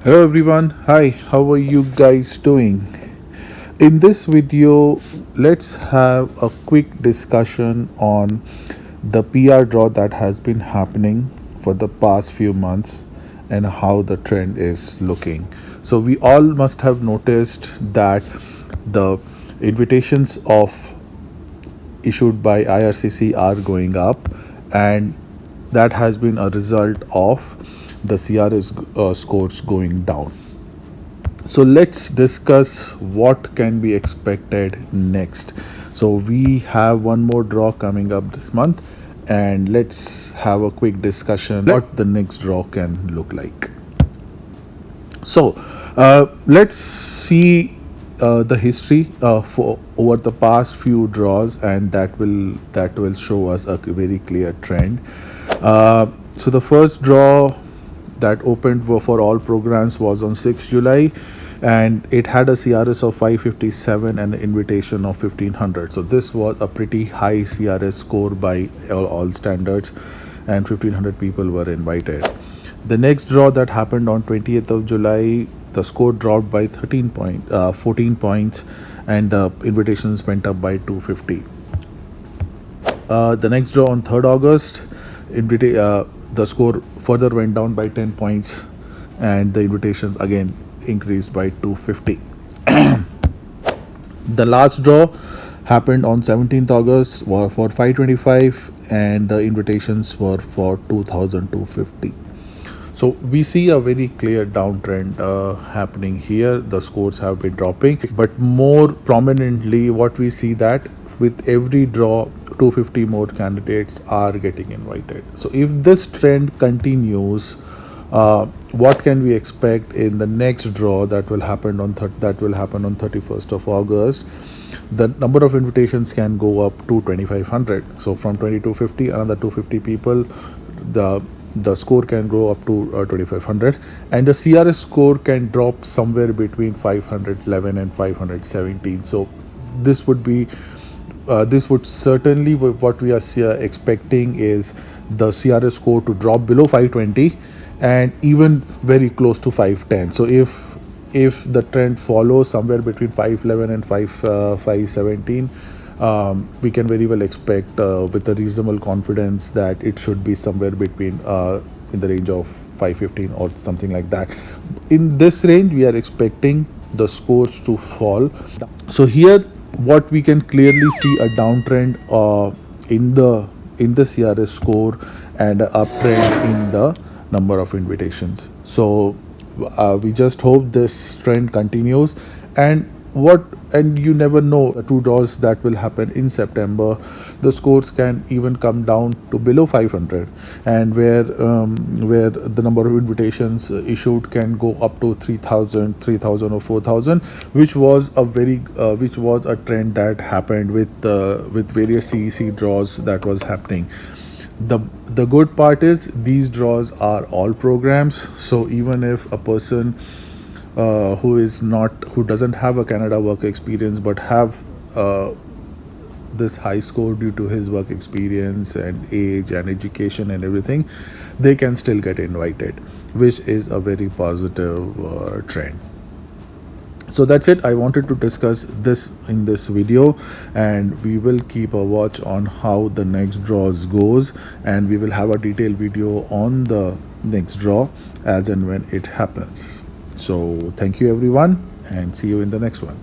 Hello everyone, hi, how are you guys doing? In this video, let's have a quick discussion on the PR draw that has been happening for the past few months and how the trend is looking. So, we all must have noticed that the invitations of issued by Ircc are going up, and that has been a result of the CRS scores going down. So let's discuss what can be expected next. So we have one more draw coming up this month, and let's have a quick discussion what the next draw can look like. So let's see the history for over the past few draws, and that will show us a very clear trend. So the first draw that opened for all programs was on 6 July, and it had a CRS of 557 and an invitation of 1500. So this was a pretty high CRS score by all standards, and 1500 people were invited. The next draw that happened on 20th of July, the score dropped by 14 points, and the invitations went up by 250. The next draw on 3rd August, the score further went down by 10 points, and the invitations again increased by 250. The last draw happened on 17th August for 525, and the invitations were for 2250. So we see a very clear downtrend happening here. The scores have been dropping, but more prominently, what we see that with every draw, 250 more candidates are getting invited. So if this trend continues, what can we expect in the next draw that will happen on 31st of August? The number of invitations can go up to 2500. So from 2250, another 250 people, the score can go up to 2500, and the CRS score can drop somewhere between 511 and 517. So this would be this would certainly, what we are expecting is the CRS score to drop below 520 and even very close to 510. So if the trend follows somewhere between 511 and 517, we can very well expect with a reasonable confidence that it should be somewhere between in the range of 515 or something like that. In this range, we are expecting the scores to fall. So here, what we can clearly see a downtrend in the CRS score and an uptrend in the number of invitations. So we just hope this trend continues, and you never know, two draws that will happen in September, the scores can even come down to below 500, and where the number of invitations issued can go up to 3000 or 4000, which was a trend that happened with various CEC draws that was happening. The good part is these draws are all programs, so even if a person who doesn't have a Canada work experience but have this high score due to his work experience and age and education and everything, they can still get invited, which is a very positive trend. So that's it. I wanted to discuss this in this video, and we will keep a watch on how the next draws goes, and we will have a detailed video on the next draw as and when it happens. So thank you everyone, and see you in the next one.